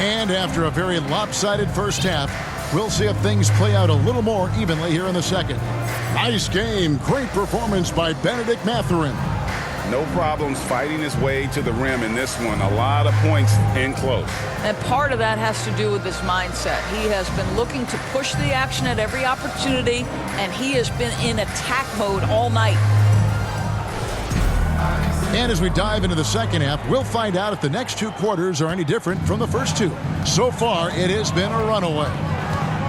And after a very lopsided first half, we'll see if things play out a little more evenly here in the second. Nice game. Great performance by Benedict Mathurin. No problems fighting his way to the rim in this one. A lot of points in close. And part of that has to do with his mindset. He has been looking to push the action at every opportunity, and he has been in attack mode all night. And as we dive into the second half, we'll find out if the next two quarters are any different from the first two. So far, it has been a runaway.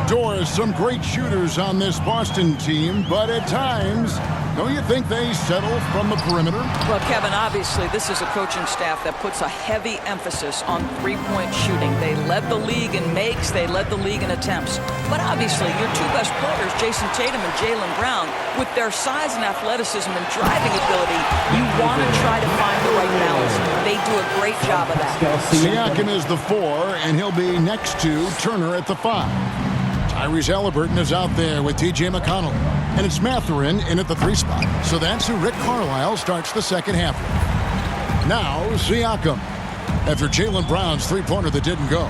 Doris, some great shooters on this Boston team, but at times, don't you think they settle from the perimeter? Well, Kevin, obviously, this is a coaching staff that puts a heavy emphasis on three-point shooting. They led the league in makes. They led the league in attempts. But obviously, your two best players, Jason Tatum and Jaylen Brown, with their size and athleticism and driving ability, you want to try to find the right balance. They do a great job of that. Siakam is the 4, and he'll be next to Turner at the 5. Tyrese Halliburton is out there with T.J. McConnell. And it's Mathurin in at the 3 spot. So that's who Rick Carlisle starts the second half with. Now, Siakam. After Jaylen Brown's three-pointer that didn't go.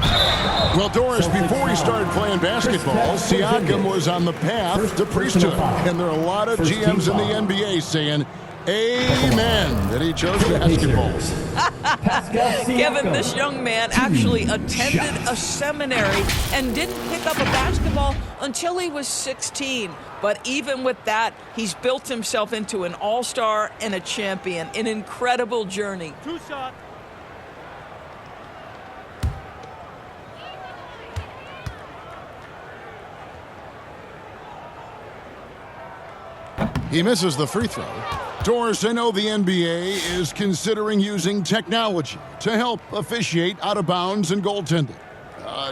Well, Doris, before he started playing basketball, Siakam was on the path to priesthood. And there are a lot of GMs in the NBA saying, amen, that he chose basketball. Kevin, this young man actually attended a seminary and didn't pick up a basketball until he was 16. But even with that, he's built himself into an all-star and a champion. An incredible journey. 2 shot. He misses the free throw. Doris, I know the NBA is considering using technology to help officiate out of bounds and goaltending.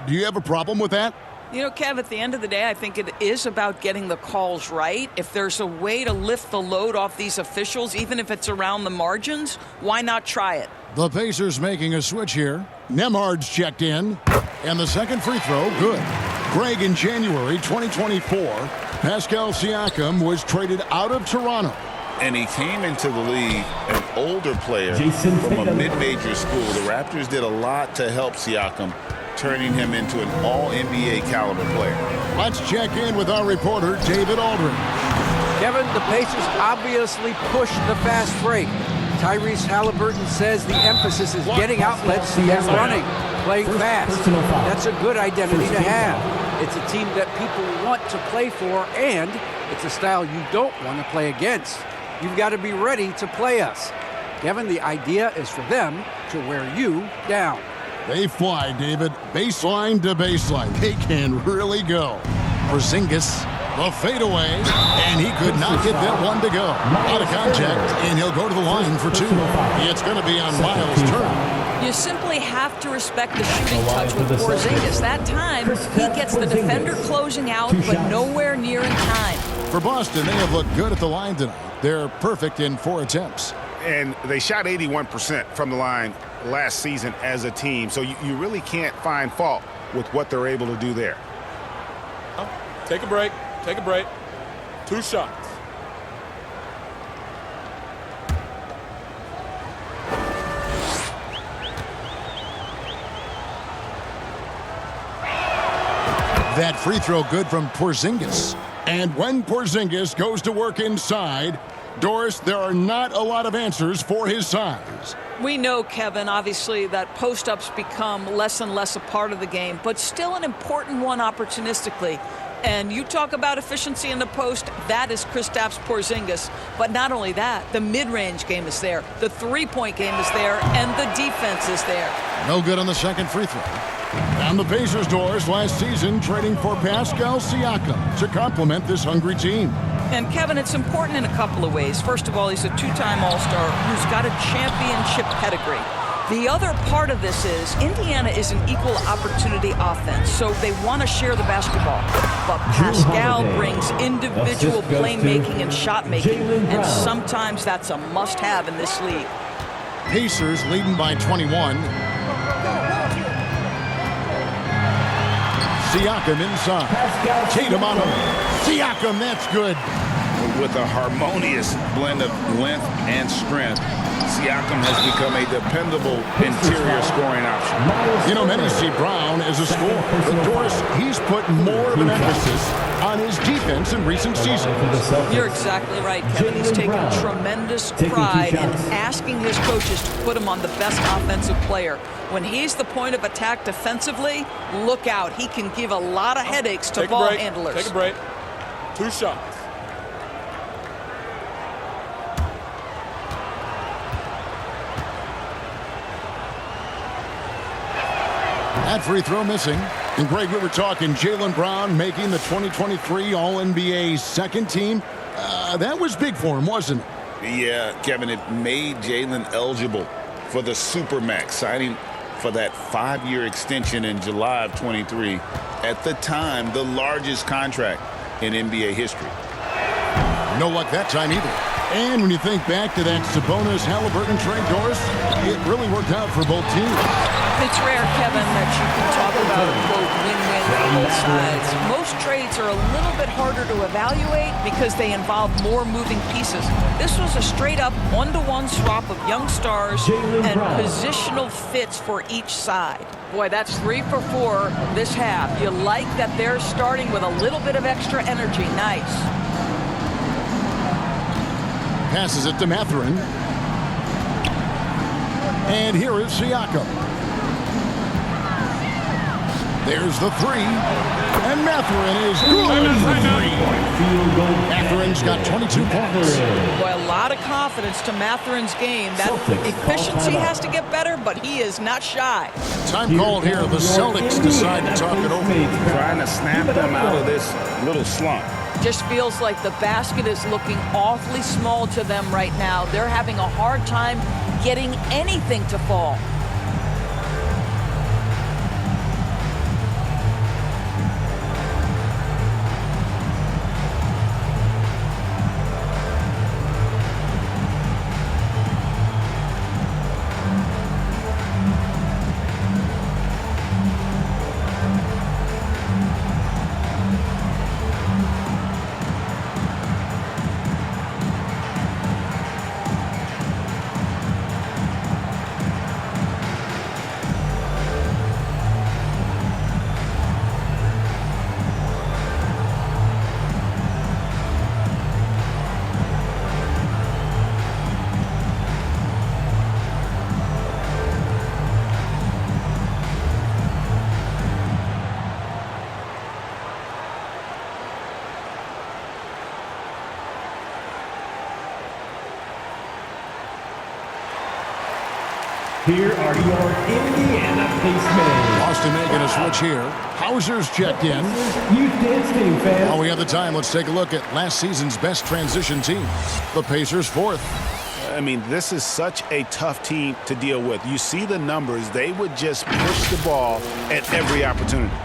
Do you have a problem with that? You know, Kev, at the end of the day, I think it is about getting the calls right. If there's a way to lift the load off these officials, even if it's around the margins, why not try it? The Pacers making a switch here. Nemhard's checked in. And the second free throw, good. Greg, in January 2024, Pascal Siakam was traded out of Toronto. And he came into the league an older player from a mid-major school. The Raptors did a lot to help Siakam, turning him into an all-NBA caliber player. Let's check in with our reporter, David Aldridge. Kevin, the Pacers obviously pushed the fast break. Tyrese Halliburton says the emphasis is getting outlets and running, playing fast. That's a good identity to have. It's a team that people want to play for, and it's a style you don't want to play against. You've got to be ready to play us. Kevin, the idea is for them to wear you down. They fly, David. Baseline to baseline. They can really go. Porzingis, the fadeaway, and he could not get that one to go. Out of contact, and he'll go to the line for 2. It's going to be on Miles Turner. You simply have to respect the shooting touch with Porzingis. That time, he gets the defender closing out, but nowhere near in time. For Boston, they have looked good at the line tonight. They're perfect in 4 attempts. And they shot 81% from the line last season as a team. So you really can't find fault with what they're able to do there. Take a break. Take a break. 2 shots. That free throw good from Porzingis. And when Porzingis goes to work inside, Doris, there are not a lot of answers for his size. We know, Kevin, obviously, that post-ups become less and less a part of the game, but still an important one opportunistically. And you talk about efficiency in the post, that is Kristaps Porzingis. But not only that, the mid-range game is there, the three-point game is there, and the defense is there. No good on the second free throw. And the Pacers, Doris, last season trading for Pascal Siakam to complement this hungry team. And, Kevin, it's important in a couple of ways. First of all, he's a 2-time All-Star who's got a championship pedigree. The other part of this is Indiana is an equal opportunity offense, so they want to share the basketball. But Pascal brings individual playmaking and shot making, and sometimes that's a must-have in this league. Pacers leading by 21. Siakam inside. Tatum on him. Siakam, that's good. With a harmonious blend of length and strength, Siakam has become a dependable interior scoring option. You know, many see Brown as a scorer, but Doris, he's put more of an emphasis on his defense in recent seasons. You're exactly right, Kevin. He's taken tremendous pride in asking his coaches to put him on the best offensive player. When he's the point of attack defensively, look out. He can give a lot of headaches to ball handlers. Take a break. 2 shots. That free throw missing. And Greg, we were talking Jaylen Brown making the 2023 All-NBA second team. That was big for him, wasn't it? Yeah, Kevin, it made Jaylen eligible for the Supermax, signing for that 5-year extension in July of 23. At the time, the largest contract in NBA history. No luck that time either. And when you think back to that Sabonis-Halliburton trade, Doris, it really worked out for both teams. It's rare, Kevin, that you can talk about a, quote, win-win for both sides. Most trades are a little bit harder to evaluate because they involve more moving pieces. This was a straight-up one-to-one swap of young stars and positional fits for each side. Boy, that's 3 for 4 this half. You like that they're starting with a little bit of extra energy. Nice. Passes it to Mathurin. And here is Siakam. There's the three. And Mathurin is good. Mathurin's got 22 points. Boy, a lot of confidence to Mathurin's game. That efficiency has to get better, but he is not shy. Time called here. The Celtics decide to talk it over. Trying to snap them out of this little slump. Just feels like the basket is looking awfully small to them right now. They're having a hard time getting anything to fall. Here are your Indiana Pacemen. Boston making a switch here. Hauser's checked in. Youth Dance Team fans. While we have the time, let's take a look at last season's best transition teams. The Pacers 4th. I mean, this is such a tough team to deal with. You see the numbers. They would just push the ball at every opportunity.